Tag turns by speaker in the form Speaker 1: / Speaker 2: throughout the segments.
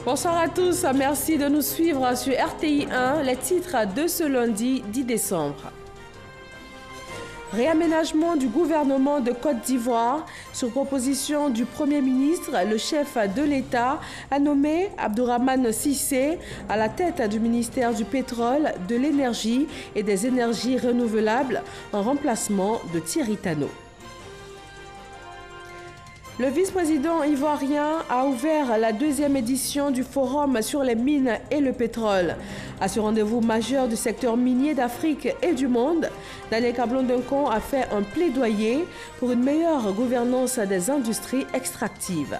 Speaker 1: Bonsoir à tous, merci de nous suivre sur RTI 1, les titres de ce lundi 10 décembre. Réaménagement du gouvernement de Côte d'Ivoire. Sur proposition du Premier ministre, le chef de l'État a nommé Abdourahmane Cissé à la tête du ministère du pétrole, de l'énergie et des énergies renouvelables en remplacement de Thierry Tano. Le vice-président ivoirien a ouvert la deuxième édition du Forum sur les mines et le pétrole. À ce rendez-vous majeur du secteur minier d'Afrique et du monde, Daniel Kablon-Duncon a fait un plaidoyer pour une meilleure gouvernance des industries extractives.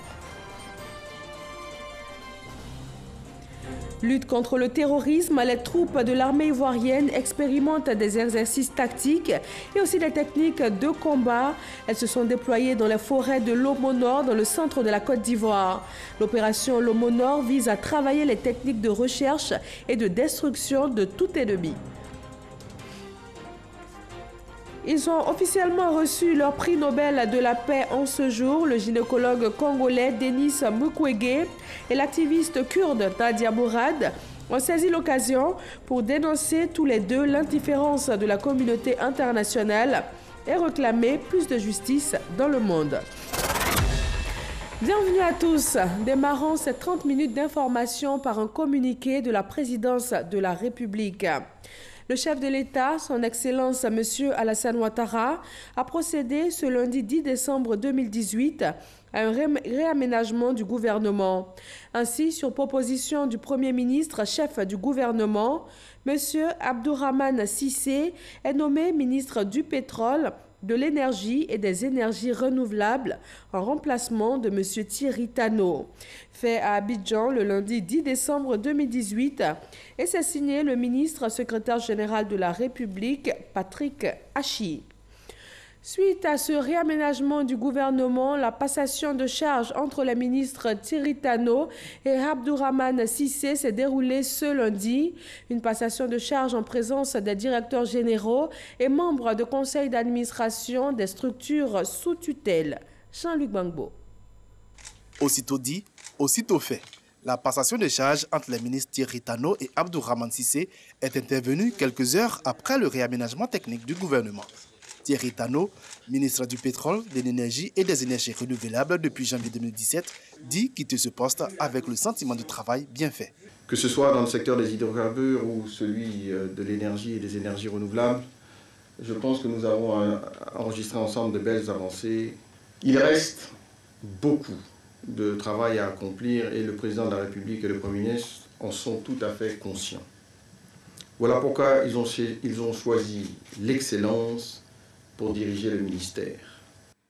Speaker 1: Lutte contre le terrorisme, les troupes de l'armée ivoirienne expérimentent des exercices tactiques et aussi des techniques de combat. Elles se sont déployées dans les forêts de Lomo Nord, dans le centre de la Côte d'Ivoire. L'opération Lomo Nord vise à travailler les techniques de recherche et de destruction de tout ennemi. Ils ont officiellement reçu leur prix Nobel de la paix en ce jour. Le gynécologue congolais Denis Mukwege et l'activiste kurde Nadia Mourad ont saisi l'occasion pour dénoncer tous les deux l'indifférence de la communauté internationale et réclamer plus de justice dans le monde. Bienvenue à tous. Démarrons ces 30 minutes d'information par un communiqué de la présidence de la République. Le chef de l'État, son Excellence M. Alassane Ouattara, a procédé ce lundi 10 décembre 2018 à un réaménagement du gouvernement. Ainsi, sur proposition du Premier ministre, chef du gouvernement, M. Abdourahmane Cissé est nommé ministre du pétrole, de l'énergie et des énergies renouvelables en remplacement de M. Thierry Tano. Fait à Abidjan le lundi 10 décembre 2018 et c'est signé le ministre secrétaire général de la République, Patrick Achi. Suite à ce réaménagement du gouvernement, la passation de charges entre les ministres Thierry Tano et Abdourahmane Cissé s'est déroulée ce lundi. Une passation de charges en présence des directeurs généraux et membres de conseil d'administration des structures sous tutelle. Jean-Luc Bangbo.
Speaker 2: Aussitôt dit, aussitôt fait. La passation de charges entre les ministres Thierry Tano et Abdourahmane Cissé est intervenue quelques heures après le réaménagement technique du gouvernement. Thierry Tano, ministre du pétrole, de l'énergie et des énergies renouvelables depuis janvier 2017, dit quitter ce poste avec le sentiment de travail bien fait.
Speaker 3: Que ce soit dans le secteur des hydrocarbures ou celui de l'énergie et des énergies renouvelables, je pense que nous avons enregistré ensemble de belles avancées. Il reste beaucoup de travail à accomplir et le président de la République et le Premier ministre en sont tout à fait conscients. Voilà pourquoi ils ont choisi l'excellence pour diriger le ministère.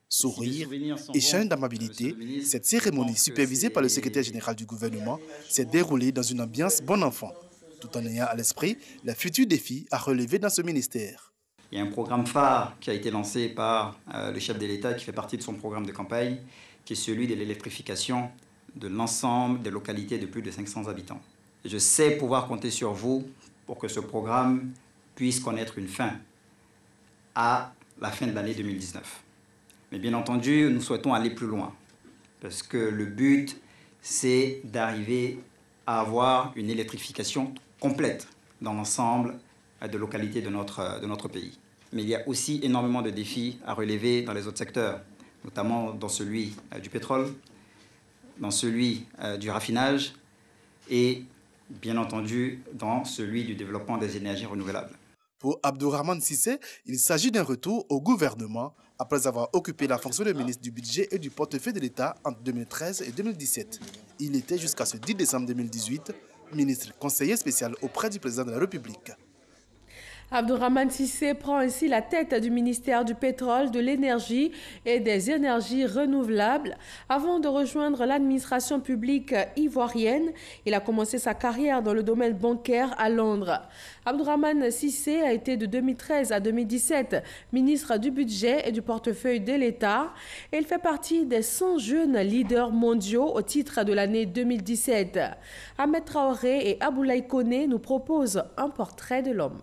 Speaker 2: Sourire, échange d'amabilité, cette cérémonie supervisée par le secrétaire général du gouvernement s'est déroulée dans une ambiance bon enfant, tout en ayant à l'esprit les futurs défis à relever dans ce ministère.
Speaker 4: Il y a un programme phare qui a été lancé par le chef de l'État qui fait partie de son programme de campagne, qui est celui de l'électrification de l'ensemble des localités de plus de 500 habitants. Et je sais pouvoir compter sur vous pour que ce programme puisse connaître une fin à la fin de l'année 2019. Mais bien entendu, nous souhaitons aller plus loin, parce que le but, c'est d'arriver à avoir une électrification complète dans l'ensemble de localités de notre pays. Mais il y a aussi énormément de défis à relever dans les autres secteurs, notamment dans celui du pétrole, dans celui du raffinage et, bien entendu, dans celui du développement des énergies renouvelables.
Speaker 2: Pour Abdourahmane Cissé, il s'agit d'un retour au gouvernement après avoir occupé la fonction de ministre du budget et du portefeuille de l'État entre 2013 et 2017. Il était jusqu'à ce 10 décembre 2018 ministre conseiller spécial auprès du président de la République.
Speaker 1: Abdourahmane Cissé prend ainsi la tête du ministère du pétrole, de l'énergie et des énergies renouvelables. Avant de rejoindre l'administration publique ivoirienne, il a commencé sa carrière dans le domaine bancaire à Londres. Abdourahmane Cissé a été de 2013 à 2017 ministre du budget et du portefeuille de l'État et il fait partie des 100 jeunes leaders mondiaux au titre de l'année 2017. Ahmed Traoré et Aboulaye Koné nous proposent un portrait de l'homme.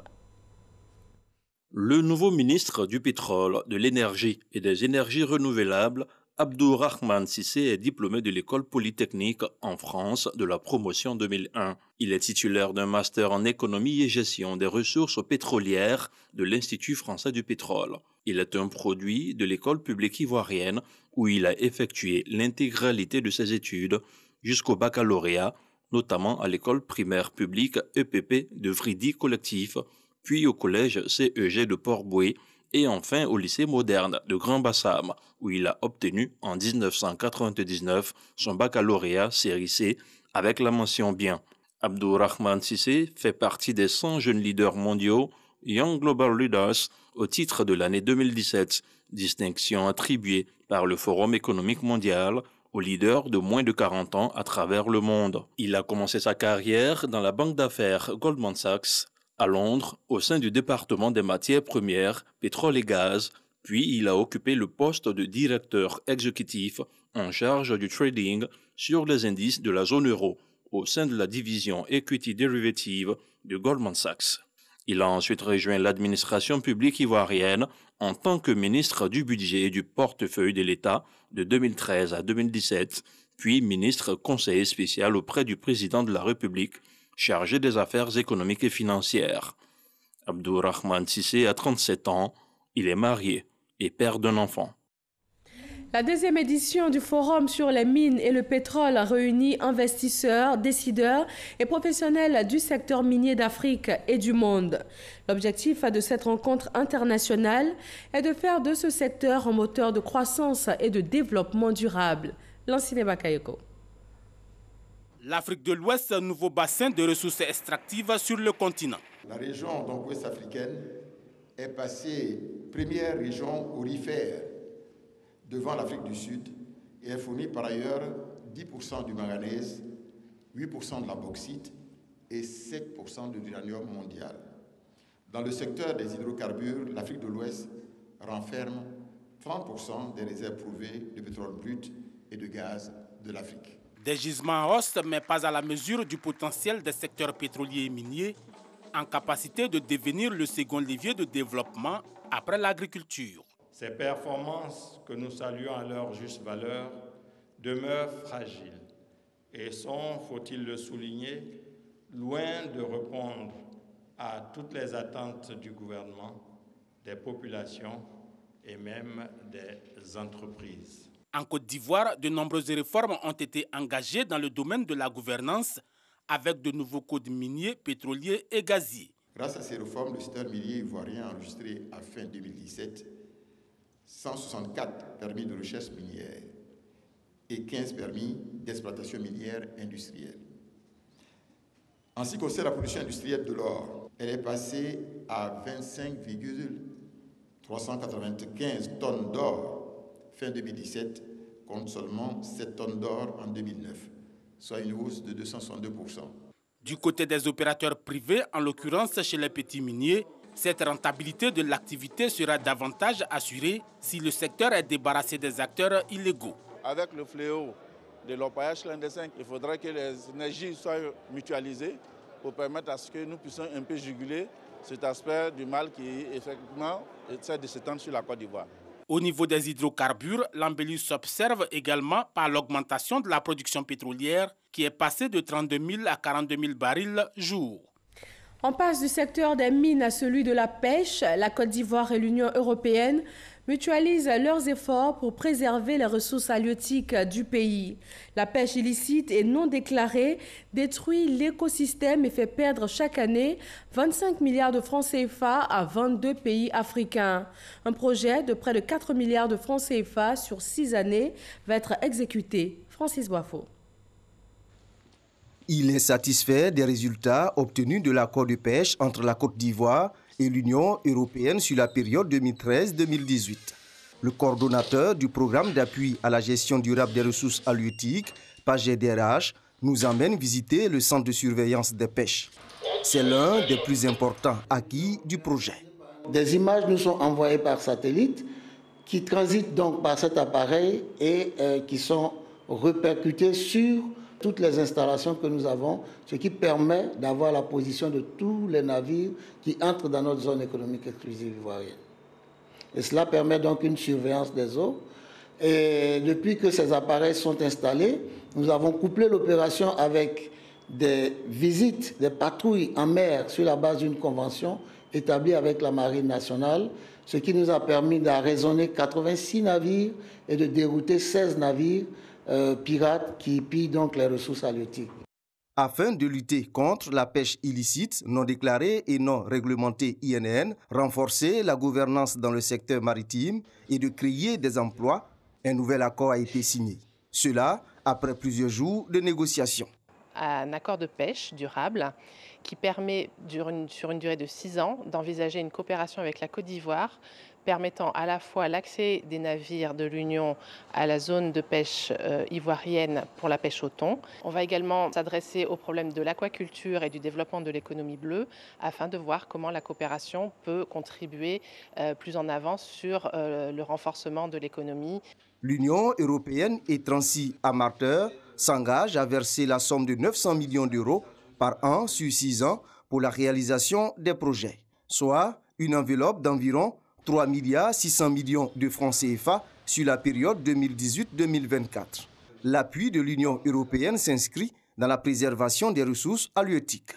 Speaker 5: Le nouveau ministre du pétrole, de l'énergie et des énergies renouvelables Abdourahmane Cissé est diplômé de l'école polytechnique en France de la promotion 2001. Il est titulaire d'un master en économie et gestion des ressources pétrolières de l'Institut français du pétrole. Il est un produit de l'école publique ivoirienne où il a effectué l'intégralité de ses études jusqu'au baccalauréat, notamment à l'école primaire publique EPP de Vridi Collectif, puis au collège CEG de Port-Bouët et enfin au lycée moderne de Grand Bassam, où il a obtenu en 1999 son baccalauréat série C avec la mention bien. Abdourahmane Cissé fait partie des 100 jeunes leaders mondiaux Young Global Leaders au titre de l'année 2017, distinction attribuée par le Forum économique mondial aux leaders de moins de 40 ans à travers le monde. Il a commencé sa carrière dans la banque d'affaires Goldman Sachs à Londres au sein du département des matières premières, pétrole et gaz, puis il a occupé le poste de directeur exécutif en charge du trading sur les indices de la zone euro au sein de la division Equity Derivative de Goldman Sachs. Il a ensuite rejoint l'administration publique ivoirienne en tant que ministre du budget et du portefeuille de l'État de 2013 à 2017, puis ministre conseiller spécial auprès du président de la République chargé des affaires économiques et financières. Abdourahmane Cissé a 37 ans, il est marié et père d'un enfant.
Speaker 1: La deuxième édition du Forum sur les mines et le pétrole réunit investisseurs, décideurs et professionnels du secteur minier d'Afrique et du monde. L'objectif de cette rencontre internationale est de faire de ce secteur un moteur de croissance et de développement durable. Lansine Bakayoko.
Speaker 6: L'Afrique de l'Ouest, un nouveau bassin de ressources extractives sur le continent.
Speaker 7: La région ouest africaine est passée première région aurifère devant l'Afrique du Sud et elle fournit par ailleurs 10% du manganèse, 8% de la bauxite et 7% de l'uranium mondial. Dans le secteur des hydrocarbures, l'Afrique de l'Ouest renferme 30% des réserves prouvées de pétrole brut et de gaz de l'Afrique.
Speaker 6: Des gisements en hausse, mais pas à la mesure du potentiel des secteurs pétroliers et miniers, en capacité de devenir le second levier de développement après l'agriculture.
Speaker 8: Ces performances, que nous saluons à leur juste valeur, demeurent fragiles et sont, faut-il le souligner, loin de répondre à toutes les attentes du gouvernement, des populations et même des entreprises.
Speaker 6: En Côte d'Ivoire, de nombreuses réformes ont été engagées dans le domaine de la gouvernance avec de nouveaux codes miniers, pétroliers et gaziers.
Speaker 7: Grâce à ces réformes, le secteur minier ivoirien a enregistré à fin 2017 164 permis de recherche minière et 15 permis d'exploitation minière industrielle. En ce qui concerne la production industrielle de l'or, elle est passée à 25,395 tonnes d'or fin 2017 contre seulement 7 tonnes d'or en 2009, soit une hausse de 262%.
Speaker 6: Du côté des opérateurs privés, en l'occurrence chez les petits miniers, cette rentabilité de l'activité sera davantage assurée si le secteur est débarrassé des acteurs illégaux.
Speaker 9: Avec le fléau de l'orpaillage clandestin, il faudrait que les énergies soient mutualisées pour permettre à ce que nous puissions un peu juguler cet aspect du mal qui, effectivement, essaie de s'étendre sur la Côte d'Ivoire.
Speaker 6: Au niveau des hydrocarbures, l'embellie s'observe également par l'augmentation de la production pétrolière qui est passée de 32 000 à 42 000 barils jour.
Speaker 1: On passe du secteur des mines à celui de la pêche. La Côte d'Ivoire et l'Union européenne mutualisent leurs efforts pour préserver les ressources halieutiques du pays. La pêche illicite et non déclarée détruit l'écosystème et fait perdre chaque année 25 milliards de francs CFA à 22 pays africains. Un projet de près de 4 milliards de francs CFA sur 6 années va être exécuté. Francis Boifo.
Speaker 10: Il est satisfait des résultats obtenus de l'accord de pêche entre la Côte d'Ivoire et l'Union européenne sur la période 2013-2018. Le coordonnateur du programme d'appui à la gestion durable des ressources halieutiques, PAGEDRH, nous emmène visiter le centre de surveillance des pêches. C'est l'un des plus importants acquis du projet.
Speaker 11: Des images nous sont envoyées par satellite qui transitent donc par cet appareil et qui sont répercutées sur toutes les installations que nous avons, ce qui permet d'avoir la position de tous les navires qui entrent dans notre zone économique exclusive ivoirienne. Et cela permet donc une surveillance des eaux Et depuis que ces appareils sont installés, nous avons couplé l'opération avec des visites, des patrouilles en mer sur la base d'une convention établie avec la Marine nationale, ce qui nous a permis d'arraisonner 86 navires et de dérouter 16 navires pirates qui pillent donc les ressources halieutiques.
Speaker 10: Afin de lutter contre la pêche illicite, non déclarée et non réglementée INN, renforcer la gouvernance dans le secteur maritime et de créer des emplois, un nouvel accord a été signé. Cela après plusieurs jours de négociations.
Speaker 12: Un accord de pêche durable qui permet, sur une durée de 6 ans, d'envisager une coopération avec la Côte d'Ivoire permettant à la fois l'accès des navires de l'Union à la zone de pêche ivoirienne pour la pêche au thon. On va également s'adresser au problème de l'aquaculture et du développement de l'économie bleue afin de voir comment la coopération peut contribuer plus en avant sur le renforcement de l'économie.
Speaker 10: L'Union européenne et Transy Amateur s'engagent à verser la somme de 900 millions d'euros par an sur 6 ans pour la réalisation des projets, soit une enveloppe d'environ 3 600 millions de francs CFA sur la période 2018-2024. L'appui de l'Union européenne s'inscrit dans la préservation des ressources halieutiques.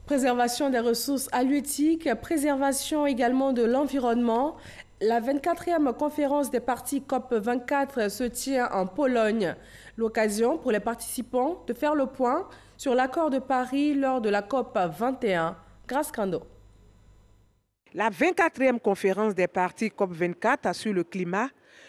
Speaker 1: Préservation des ressources halieutiques, préservation également de l'environnement. La 24e conférence des parties COP24 se tient en Pologne. L'occasion pour les participants de faire le point sur l'accord de Paris lors de la COP21. Grâce Kando.
Speaker 13: La 24e conférence des parties COP24 sur le climat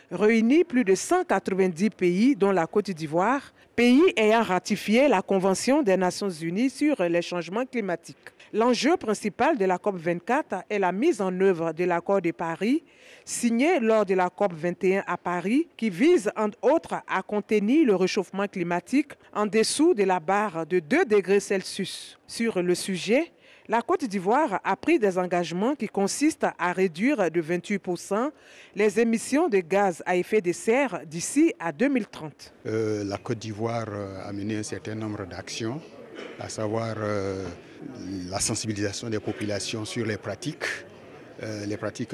Speaker 13: réunit plus de 190 pays, dont la Côte d'Ivoire, pays ayant ratifié la Convention des Nations Unies sur les changements climatiques. L'enjeu principal de la COP24 est la mise en œuvre de l'accord de Paris, signé lors de la COP21 à Paris, qui vise entre autres à contenir le réchauffement climatique en dessous de la barre de 2 degrés Celsius. Sur le sujet, la Côte d'Ivoire a pris des engagements qui consistent à réduire de 28% les émissions de gaz à effet de serre d'ici à 2030.
Speaker 14: La Côte d'Ivoire a mené un certain nombre d'actions, à savoir la sensibilisation des populations sur les pratiques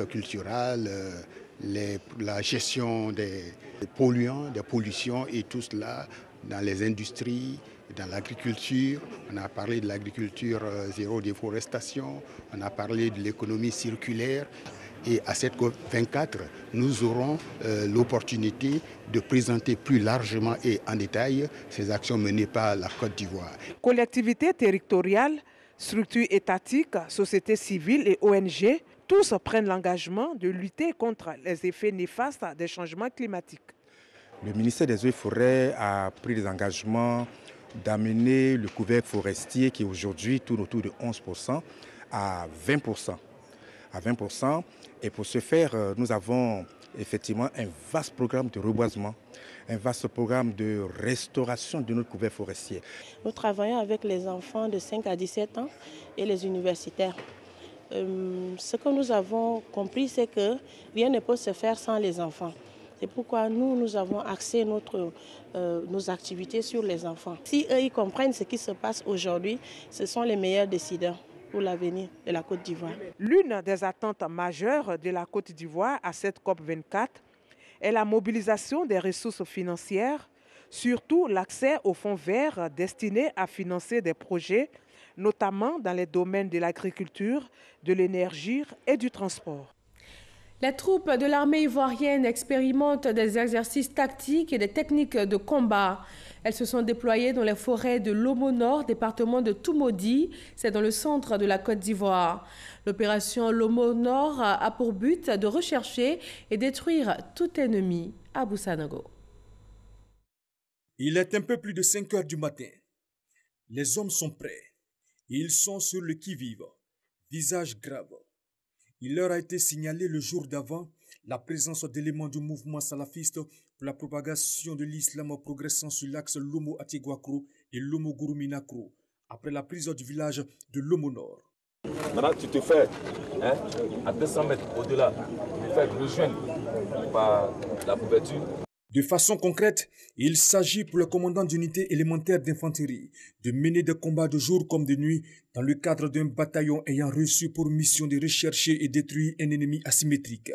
Speaker 14: culturelles, la gestion des polluants, des pollutions et tout cela dans les industries, dans l'agriculture. On a parlé de l'agriculture zéro déforestation, on a parlé de l'économie circulaire. Et à cette COP24, nous aurons l'opportunité de présenter plus largement et en détail ces actions menées par la Côte d'Ivoire.
Speaker 13: Collectivités territoriales, structures étatiques, sociétés civiles et ONG, tous prennent l'engagement de lutter contre les effets néfastes des changements climatiques.
Speaker 15: Le ministère des Eaux et Forêts a pris des engagements d'amener le couvert forestier qui aujourd'hui tourne autour de 11% à 20%. Et pour ce faire, nous avons effectivement un vaste programme de reboisement, un vaste programme de restauration de notre couvert forestier.
Speaker 16: Nous travaillons avec les enfants de 5 à 17 ans et les universitaires. Ce que nous avons compris, c'est que rien ne peut se faire sans les enfants. C'est pourquoi nous avons axé nos activités sur les enfants. Si eux ils comprennent ce qui se passe aujourd'hui, ce sont les meilleurs décideurs pour l'avenir de la Côte d'Ivoire.
Speaker 13: L'une des attentes majeures de la Côte d'Ivoire à cette COP24 est la mobilisation des ressources financières, surtout l'accès aux fonds verts destinés à financer des projets, notamment dans les domaines de l'agriculture, de l'énergie et du transport.
Speaker 1: Les troupes de l'armée ivoirienne expérimentent des exercices tactiques et des techniques de combat. Elles se sont déployées dans les forêts de Lomo Nord, département de Toumoudi, c'est dans le centre de la Côte d'Ivoire. L'opération Lomo Nord a pour but de rechercher et détruire tout ennemi à Boussanago.
Speaker 17: Il est un peu plus de 5 heures du matin. Les hommes sont prêts. Ils sont sur le qui-vive, visage grave. Il leur a été signalé le jour d'avant la présence d'éléments du mouvement salafiste pour la propagation de l'islam progressant sur l'axe Lomo-Atieguakro et Lomo-Gourouminakro, après la prise du village de Lomo Nord.
Speaker 18: Maintenant, tu te fais à 200 mètres au-delà, tu te fais rejoindre par la couverture.
Speaker 17: De façon concrète, il s'agit pour le commandant d'unité élémentaire d'infanterie de mener des combats de jour comme de nuit dans le cadre d'un bataillon ayant reçu pour mission de rechercher et détruire un ennemi asymétrique.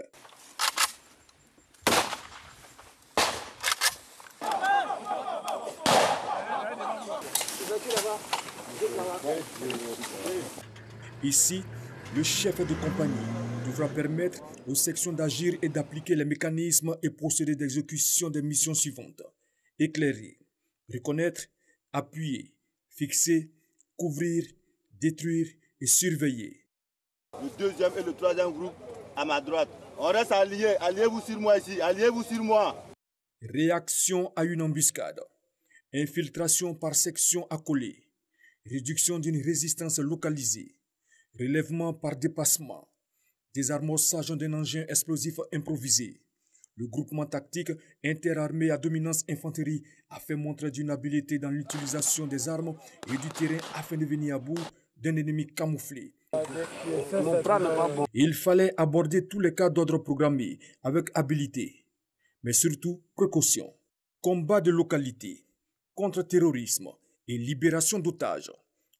Speaker 17: Ici, le chef de compagnie devra permettre aux sections d'agir et d'appliquer les mécanismes et procédés d'exécution des missions suivantes. Éclairer, reconnaître, appuyer, fixer, couvrir, détruire et surveiller.
Speaker 19: Le deuxième et le troisième groupe à ma droite. On reste alliés. Alliez-vous sur moi ici. Alliez-vous sur moi.
Speaker 17: Réaction à une embuscade. Infiltration par section accolée. Réduction d'une résistance localisée. Relèvement par dépassement. Désamorçage d'un engin explosif improvisé. Le groupement tactique interarmé à dominance infanterie a fait montre d'une habileté dans l'utilisation des armes et du terrain afin de venir à bout d'un ennemi camouflé. Il fallait aborder tous les cas d'ordre programmés avec habileté, mais surtout précaution. Combat de localité, contre-terrorisme et libération d'otages,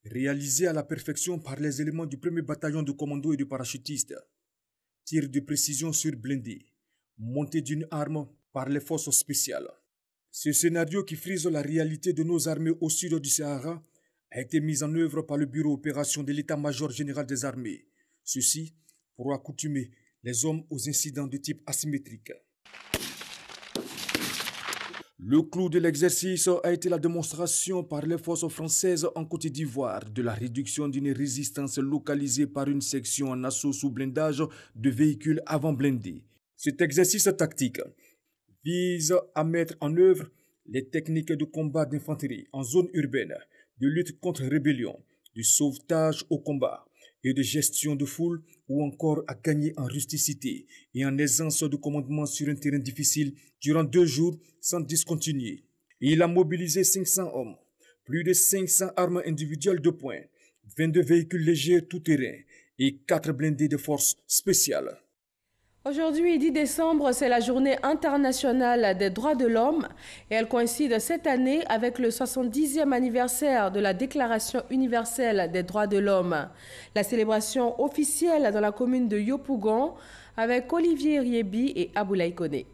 Speaker 17: réalisé à la perfection par les éléments du 1er bataillon de commando et de parachutistes. Tir de précision sur blindé, montée d'une arme par les forces spéciales. Ce scénario qui frise la réalité de nos armées au sud du Sahara a été mis en œuvre par le Bureau opération de l'État-major général des armées. Ceci pour accoutumer les hommes aux incidents de type asymétrique. Le clou de l'exercice a été la démonstration par les forces françaises en Côte d'Ivoire de la réduction d'une résistance localisée par une section en assaut sous blindage de véhicules avant blindés. Cet exercice tactique vise à mettre en œuvre les techniques de combat d'infanterie en zone urbaine, de lutte contre rébellion, de sauvetage au combat et de gestion de foule ou encore à gagner en rusticité et en aisance de commandement sur un terrain difficile durant 2 jours sans discontinuer. Il a mobilisé 500 hommes, plus de 500 armes individuelles de poing, 22 véhicules légers tout-terrain et 4 blindés de forces spéciales.
Speaker 1: Aujourd'hui, 10 décembre, c'est la journée internationale des droits de l'homme et elle coïncide cette année avec le 70e anniversaire de la Déclaration universelle des droits de l'homme. La célébration officielle dans la commune de Yopougon avec Olivier Riebi et Aboulaye Koné.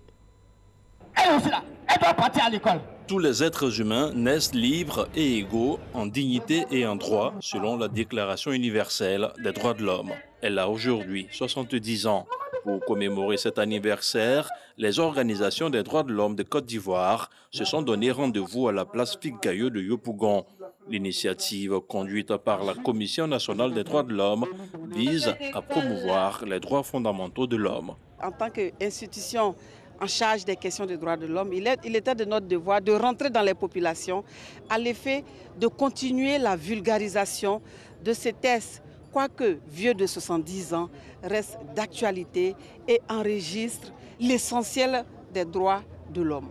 Speaker 20: Elle aussi là, elle doit partir à l'école.
Speaker 5: Tous les êtres humains naissent libres et égaux en dignité et en droit selon la Déclaration universelle des droits de l'homme. Elle a aujourd'hui 70 ans. Pour commémorer cet anniversaire, les organisations des droits de l'homme de Côte d'Ivoire se sont donné rendez-vous à la place Pic-Gailleux de Yopougon. L'initiative, conduite par la Commission nationale des droits de l'homme, vise à promouvoir les droits fondamentaux de l'homme.
Speaker 21: En tant qu'institution en charge des questions des droits de l'homme, il était de notre devoir de rentrer dans les populations à l'effet de continuer la vulgarisation de ces textes, quoique vieux de 70 ans, reste d'actualité et enregistre l'essentiel des droits de l'homme.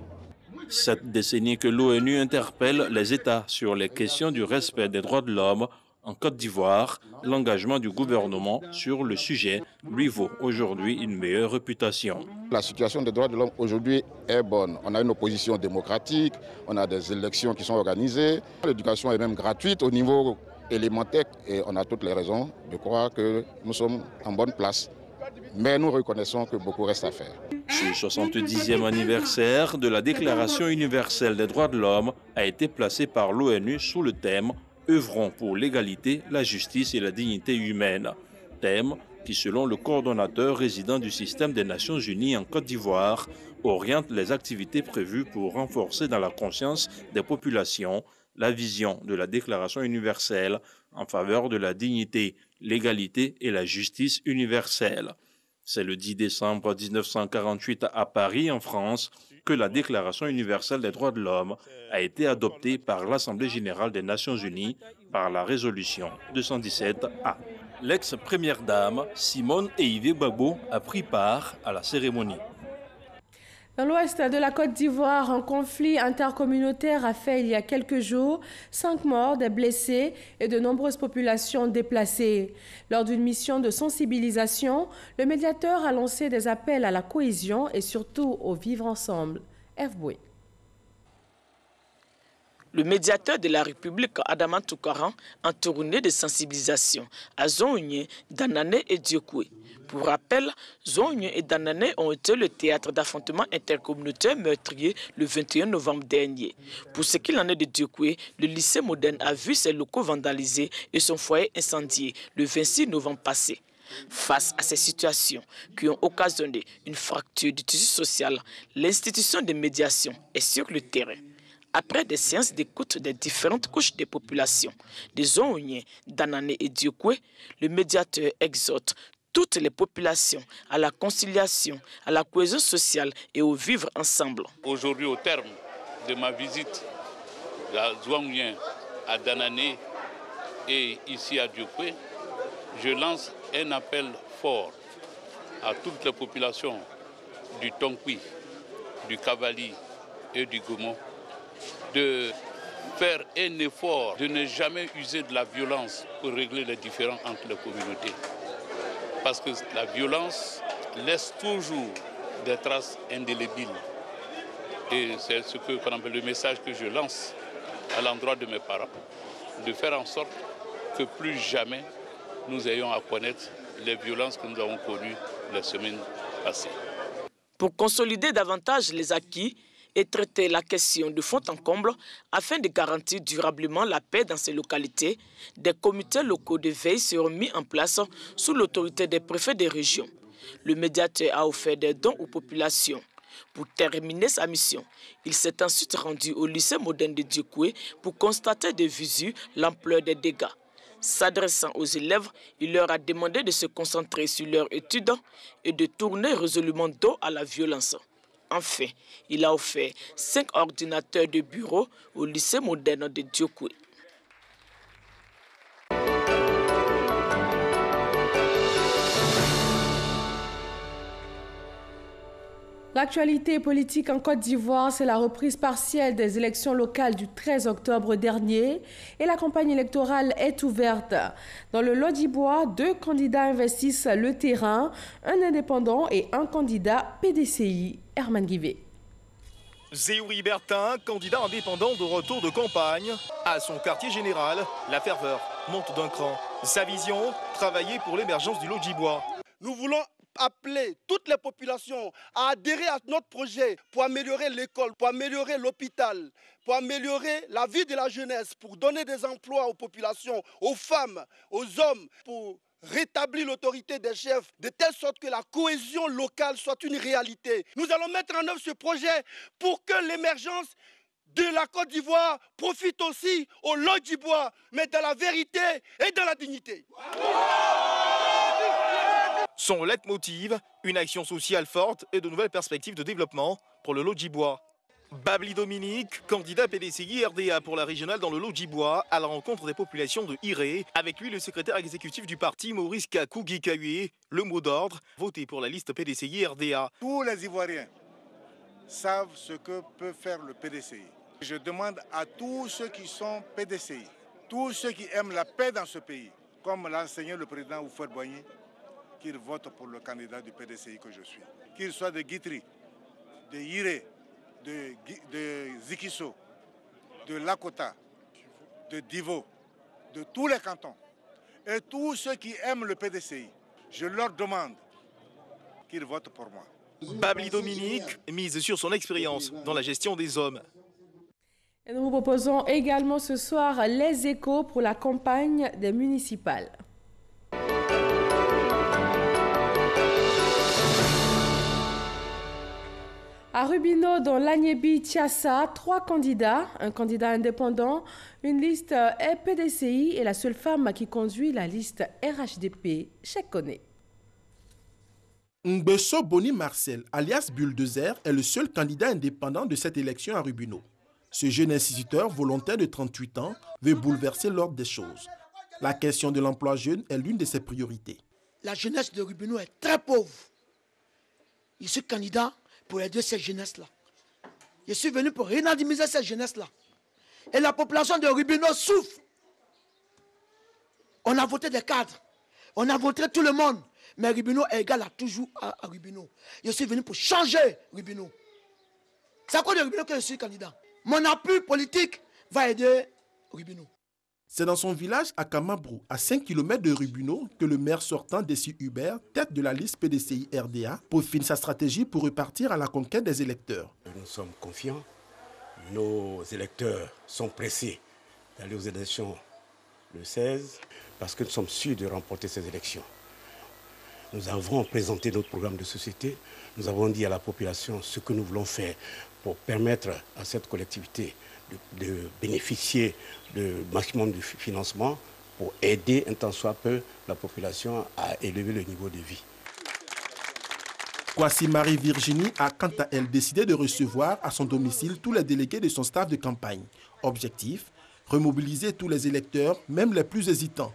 Speaker 5: Cette décennie que l'ONU interpelle les États sur les questions du respect des droits de l'homme en Côte d'Ivoire, l'engagement du gouvernement sur le sujet lui vaut aujourd'hui une meilleure réputation.
Speaker 22: La situation des droits de l'homme aujourd'hui est bonne. On a une opposition démocratique, on a des élections qui sont organisées, l'éducation est même gratuite au niveau élémentaire et on a toutes les raisons de croire que nous sommes en bonne place. Mais nous reconnaissons que beaucoup reste à faire.
Speaker 5: Ce 70e anniversaire de la Déclaration universelle des droits de l'homme a été placé par l'ONU sous le thème « Œuvrons pour l'égalité, la justice et la dignité humaine », thème qui, selon le coordonnateur résident du système des Nations Unies en Côte d'Ivoire, oriente les activités prévues pour renforcer dans la conscience des populations la vision de la Déclaration universelle en faveur de la dignité, l'égalité et la justice universelle. C'est le 10 décembre 1948 à Paris, en France, que la Déclaration universelle des droits de l'homme a été adoptée par l'Assemblée générale des Nations unies par la résolution 217A. L'ex-première dame, Simone Eyivé Gbagbo, a pris part à la cérémonie.
Speaker 1: Dans l'ouest de la Côte d'Ivoire, un conflit intercommunautaire a fait il y a quelques jours 5 morts, des blessés et de nombreuses populations déplacées. Lors d'une mission de sensibilisation, le médiateur a lancé des appels à la cohésion et surtout au vivre ensemble. F. Boué.
Speaker 3: Le médiateur de la République, Adama Toukaran, en tournée de sensibilisation à Zonye, Danane et Diokwe. Pour rappel, Zonye et Danane ont été le théâtre d'affrontements intercommunautaires meurtriers le 21 novembre dernier. Pour ce qu'il en est de Diokwe, le lycée moderne a vu ses locaux vandalisés et son foyer incendié le 26 novembre passé. Face à ces situations qui ont occasionné une fracture du tissu social, l'institution de médiation est sur le terrain. Après des séances d'écoute des différentes couches des populations, des Zonye, Danane et Diokwe, le médiateur exhorte toutes les populations à la conciliation, à la cohésion sociale et au vivre ensemble.
Speaker 4: Aujourd'hui, au terme de ma visite à Zonye, à Danane et ici à Diokwe, je lance un appel fort à toutes les populations du Tonkwi, du Kavali et du Gomo de faire un effort, de ne jamais user de la violence pour régler les différends entre les communautés. Parce que la violence laisse toujours des traces indélébiles. Et c'est ce qu'on appelle le message que je lance à l'endroit de mes parents, de faire en sorte que plus jamais nous ayons à connaître les violences que nous avons connues les semaines passées.
Speaker 3: Pour consolider davantage les acquis et traiter la question de fond en comble afin de garantir durablement la paix dans ces localités, des comités locaux de veille seront mis en place sous l'autorité des préfets des régions. Le médiateur a offert des dons aux populations. Pour terminer sa mission, il s'est ensuite rendu au lycée moderne de Diokwe pour constater de visu l'ampleur des dégâts. S'adressant aux élèves, il leur a demandé de se concentrer sur leurs études et de tourner résolument dos à la violence. Enfin, il a offert 5 ordinateurs de bureau au lycée moderne de Diokwe.
Speaker 1: L'actualité politique en Côte d'Ivoire, c'est la reprise partielle des élections locales du 13 octobre dernier et la campagne électorale est ouverte. Dans le Lodibois, 2 candidats investissent le terrain, un indépendant et un candidat PDCI, Herman Guivet.
Speaker 23: Zéouri Bertin, candidat indépendant de retour de campagne. À son quartier général, la ferveur monte d'un cran. Sa vision, travailler pour l'émergence du Lodibois.
Speaker 24: Nous voulons appeler toutes les populations à adhérer à notre projet pour améliorer l'école, pour améliorer l'hôpital, pour améliorer la vie de la jeunesse, pour donner des emplois aux populations, aux femmes, aux hommes, pour rétablir l'autorité des chefs, de telle sorte que la cohésion locale soit une réalité. Nous allons mettre en œuvre ce projet pour que l'émergence de la Côte d'Ivoire profite aussi au Lodibois, mais dans la vérité et dans la dignité.
Speaker 23: Son leitmotiv, une action sociale forte et de nouvelles perspectives de développement pour le Lodibois. Babli Dominique, candidat PDCI RDA pour la régionale dans le Lodibois, à la rencontre des populations de Iré. Avec lui, le secrétaire exécutif du parti, Maurice Kakou-Gikawe. Le mot d'ordre, voter pour la liste PDCI RDA.
Speaker 25: Tous les Ivoiriens savent ce que peut faire le PDCI. Je demande à tous ceux qui sont PDCI, tous ceux qui aiment la paix dans ce pays, comme l'a enseigné le président Houphouët-Boigny, qu'ils votent pour le candidat du PDCI que je suis. Qu'il soit de Guitry, de Iré, de Zikiso, de Lakota, de Divo, de tous les cantons. Et tous ceux qui aiment le PDCI, je leur demande qu'ils votent pour moi.
Speaker 23: Babli Dominique mise sur son expérience dans la gestion des hommes.
Speaker 1: Et nous vous proposons également ce soir les échos pour la campagne des municipales. À Rubino, dans l'Agnébi-Tiassa, 3 candidats, un candidat indépendant, une liste PDCI et la seule femme qui conduit la liste RHDP, Chekone.
Speaker 26: Ngbeso Boni Marcel, alias Bulldozer, est le seul candidat indépendant de cette élection à Rubino. Ce jeune instituteur volontaire de 38 ans veut bouleverser l'ordre des choses. La question de l'emploi jeune est l'une de ses priorités.
Speaker 27: La jeunesse de Rubino est très pauvre. Je suis candidat pour aider cette jeunesse-là. Je suis venu pour redynamiser cette jeunesse-là. Et la population de Rubino souffre. On a voté des cadres. On a voté tout le monde. Mais Rubino est égal à toujours à Rubino. Je suis venu pour changer Rubino. C'est à quoi de Rubino que je suis candidat. Mon appui politique va aider Rubino.
Speaker 26: C'est dans son village à Kamabrou, à 5 km de Rubino, que le maire sortant Dessi Hubert, tête de la liste PDCI RDA, peaufine sa stratégie pour repartir à la conquête des électeurs.
Speaker 2: Nous sommes confiants, nos électeurs sont pressés d'aller aux élections le 16 parce que nous sommes sûrs de remporter ces élections. Nous avons présenté notre programme de société, nous avons dit à la population ce que nous voulons faire pour permettre à cette collectivité de bénéficier du maximum de financement pour aider un tant soit peu la population à élever le niveau de vie.
Speaker 26: Kwasi Marie-Virginie a quant à elle décidé de recevoir à son domicile tous les délégués de son staff de campagne. Objectif, remobiliser tous les électeurs, même les plus hésitants.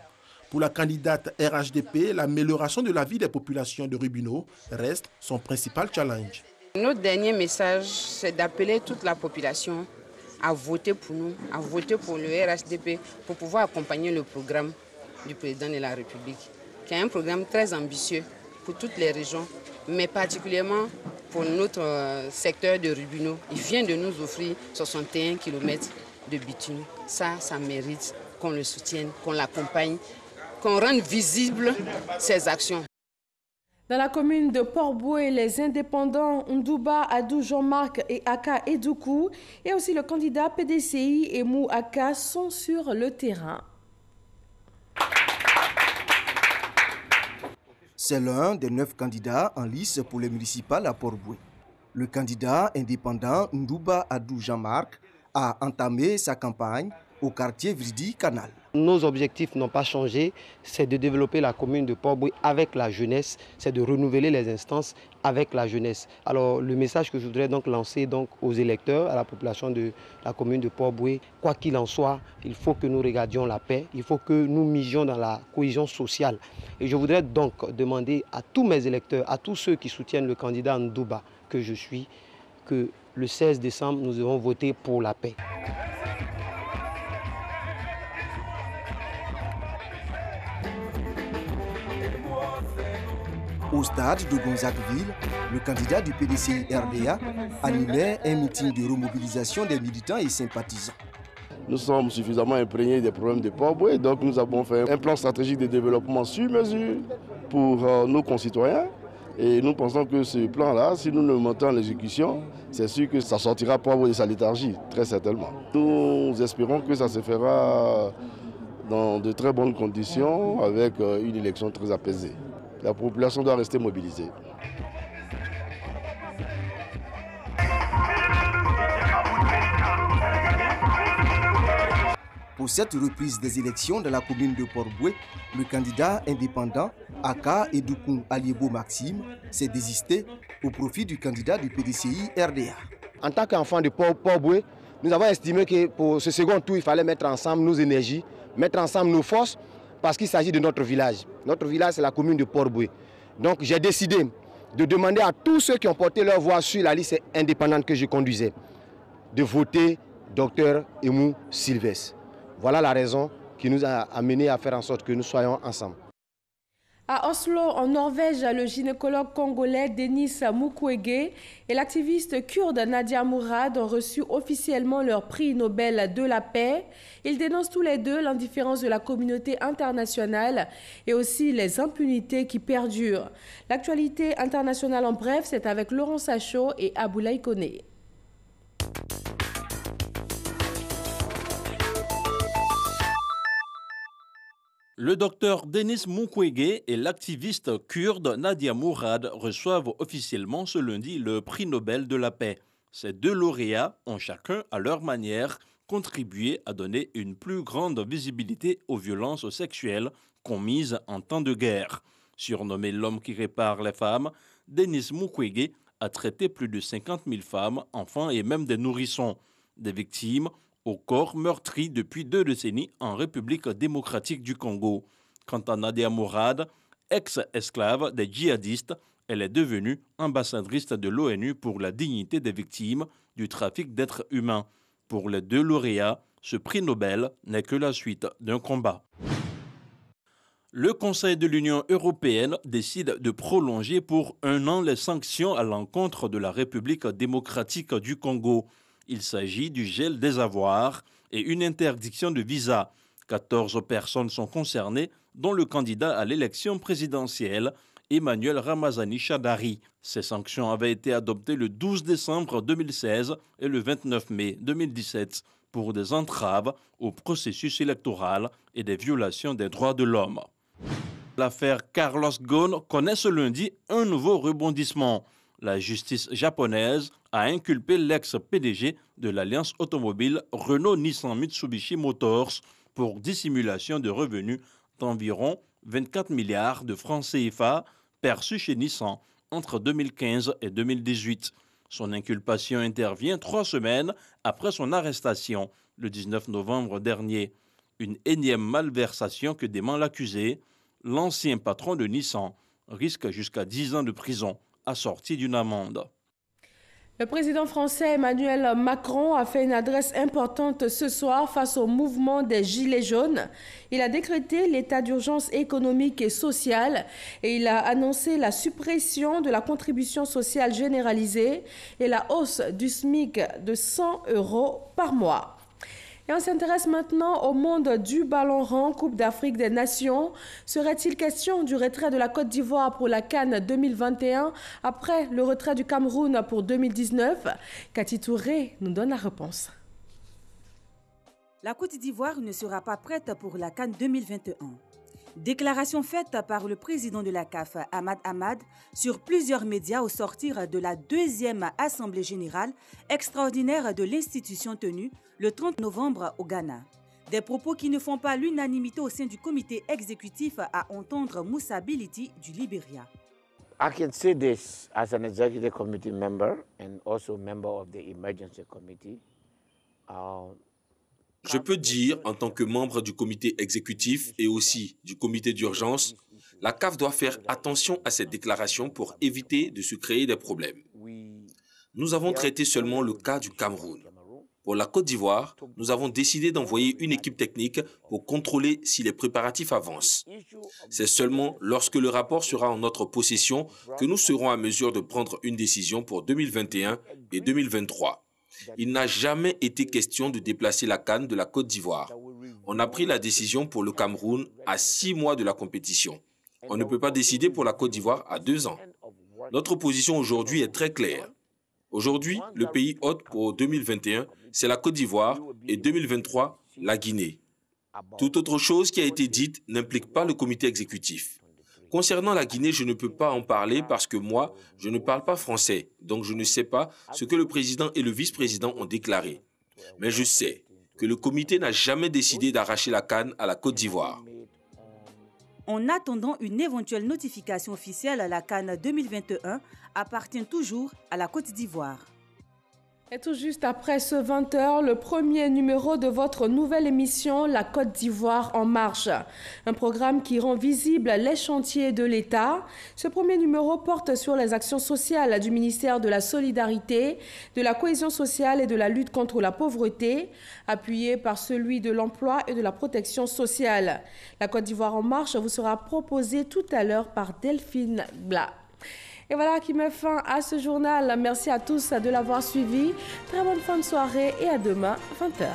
Speaker 26: Pour la candidate RHDP, l'amélioration de la vie des populations de Rubino reste son principal challenge.
Speaker 6: Notre dernier message, c'est d'appeler toute la population à voter pour nous, à voter pour le RHDP, pour pouvoir accompagner le programme du président de la République, qui est un programme très ambitieux pour toutes les régions, mais particulièrement pour notre secteur de Rubino. Il vient de nous offrir 61 km de bitume. Ça mérite qu'on le soutienne, qu'on l'accompagne, qu'on rende visible ses actions.
Speaker 1: Dans la commune de Port-Boué, les indépendants Ndouba Adou Jean-Marc et Aka Edoukou et aussi le candidat PDCI Emou Aka sont sur le terrain.
Speaker 10: C'est l'un des 9 candidats en lice pour les municipales à Port-Boué. Le candidat indépendant Ndouba Adou Jean-Marc a entamé sa campagne au quartier Vridi-Canal.
Speaker 7: Nos objectifs n'ont pas changé, c'est de développer la commune de Port-Boué avec la jeunesse, c'est de renouveler les instances avec la jeunesse. Alors le message que je voudrais donc lancer aux électeurs, à la population de la commune de Port-Boué, quoi qu'il en soit, il faut que nous regardions la paix, il faut que nous misions dans la cohésion sociale. Et je voudrais donc demander à tous mes électeurs, à tous ceux qui soutiennent le candidat Ndouba que je suis, que le 16 décembre, nous devons voter pour la paix.
Speaker 10: Au stade de Gonzagueville, le candidat du PDCI RDA animait un meeting de remobilisation des militants et sympathisants.
Speaker 8: Nous sommes suffisamment imprégnés des problèmes de Port-Boué, donc nous avons fait un plan stratégique de développement sur mesure pour nos concitoyens. Et nous pensons que ce plan-là, si nous le montons en exécution, c'est sûr que ça sortira Port-Boué de sa léthargie, très certainement. Nous espérons que ça se fera dans de très bonnes conditions, avec une élection très apaisée. La population doit rester mobilisée.
Speaker 10: Pour cette reprise des élections dans la commune de Port-Boué, le candidat indépendant Aka Edoukou Aliebo Maxime s'est désisté au profit du candidat du PDCI RDA.
Speaker 9: En tant qu'enfant de Port-Boué, nous avons estimé que pour ce second tour, il fallait mettre ensemble nos énergies, mettre ensemble nos forces, parce qu'il s'agit de notre village. Notre village, c'est la commune de Port-Boué. Donc j'ai décidé de demander à tous ceux qui ont porté leur voix sur la liste indépendante que je conduisais, de voter Dr Emou Sylvestre. Voilà la raison qui nous a amenés à faire en sorte que nous soyons ensemble.
Speaker 1: À Oslo, en Norvège, le gynécologue congolais Denis Mukwege et l'activiste kurde Nadia Mourad ont reçu officiellement leur prix Nobel de la paix. Ils dénoncent tous les deux l'indifférence de la communauté internationale et aussi les impunités qui perdurent. L'actualité internationale en bref, c'est avec Laurent Sachaud et Aboulaye Koné.
Speaker 5: Le docteur Denis Mukwege et l'activiste kurde Nadia Mourad reçoivent officiellement ce lundi le prix Nobel de la paix. Ces deux lauréats ont chacun, à leur manière, contribué à donner une plus grande visibilité aux violences sexuelles commises en temps de guerre. Surnommé l'homme qui répare les femmes, Denis Mukwege a traité plus de 50 000 femmes, enfants et même des nourrissons, des victimes au corps meurtri depuis 2 décennies en République démocratique du Congo. Quant à Nadia Mourad, ex-esclave des djihadistes, elle est devenue ambassadrice de l'ONU pour la dignité des victimes du trafic d'êtres humains. Pour les deux lauréats, ce prix Nobel n'est que la suite d'un combat. Le Conseil de l'Union européenne décide de prolonger pour 1 an les sanctions à l'encontre de la République démocratique du Congo. Il s'agit du gel des avoirs et une interdiction de visa. 14 personnes sont concernées, dont le candidat à l'élection présidentielle, Emmanuel Ramazani Shadari. Ces sanctions avaient été adoptées le 12 décembre 2016 et le 29 mai 2017 pour des entraves au processus électoral et des violations des droits de l'homme. L'affaire Carlos Ghosn connaît ce lundi un nouveau rebondissement. La justice japonaise a inculpé l'ex-PDG de l'alliance automobile Renault-Nissan-Mitsubishi Motors pour dissimulation de revenus d'environ 24 milliards de francs CFA perçus chez Nissan entre 2015 et 2018. Son inculpation intervient 3 semaines après son arrestation, le 19 novembre dernier. Une énième malversation que dément l'accusé. L'ancien patron de Nissan risque jusqu'à 10 ans de prison, assorti d'une amende.
Speaker 1: Le président français Emmanuel Macron a fait une adresse importante ce soir face au mouvement des Gilets jaunes. Il a décrété l'état d'urgence économique et sociale et il a annoncé la suppression de la contribution sociale généralisée et la hausse du SMIC de 100 € par mois. Et on s'intéresse maintenant au monde du ballon rond, Coupe d'Afrique des Nations. Serait-il question du retrait de la Côte d'Ivoire pour la CAN 2021 après le retrait du Cameroun pour 2019? Cathy Touré nous donne la réponse.
Speaker 11: La Côte d'Ivoire ne sera pas prête pour la CAN 2021. Déclaration faite par le président de la CAF, Ahmad Ahmad, sur plusieurs médias au sortir de la 2e Assemblée générale extraordinaire de l'institution tenue le 30 novembre au Ghana. Des propos qui ne font pas l'unanimité au sein du comité exécutif à entendre Moussa Biliti du Libéria.
Speaker 12: I can say this as an executive committee member and also member of the emergency committee.
Speaker 13: Je peux dire, en tant que membre du comité exécutif et aussi du comité d'urgence, la CAF doit faire attention à cette déclaration pour éviter de se créer des problèmes. Nous avons traité seulement le cas du Cameroun. Pour la Côte d'Ivoire, nous avons décidé d'envoyer une équipe technique pour contrôler si les préparatifs avancent. C'est seulement lorsque le rapport sera en notre possession que nous serons à mesure de prendre une décision pour 2021 et 2023. Il n'a jamais été question de déplacer la CAN de la Côte d'Ivoire. On a pris la décision pour le Cameroun à 6 mois de la compétition. On ne peut pas décider pour la Côte d'Ivoire à 2 ans. Notre position aujourd'hui est très claire. Aujourd'hui, le pays hôte pour 2021, c'est la Côte d'Ivoire et 2023, la Guinée. Toute autre chose qui a été dite n'implique pas le comité exécutif. Concernant la Guinée, je ne peux pas en parler parce que moi, je ne parle pas français, donc je ne sais pas ce que le président et le vice-président ont déclaré. Mais je sais que le comité n'a jamais décidé d'arracher la CAN à la Côte d'Ivoire.
Speaker 11: En attendant une éventuelle notification officielle, la CAN 2021 appartient toujours à la Côte d'Ivoire.
Speaker 1: Et tout juste après ce 20h, le premier numéro de votre nouvelle émission, La Côte d'Ivoire en marche. Un programme qui rend visibles les chantiers de l'État. Ce premier numéro porte sur les actions sociales du ministère de la Solidarité, de la Cohésion sociale et de la lutte contre la pauvreté, appuyé par celui de l'emploi et de la protection sociale. La Côte d'Ivoire en marche vous sera proposée tout à l'heure par Delphine Bla. Et voilà qui met fin à ce journal. Merci à tous de l'avoir suivi. Très bonne fin de soirée et à demain, 20h.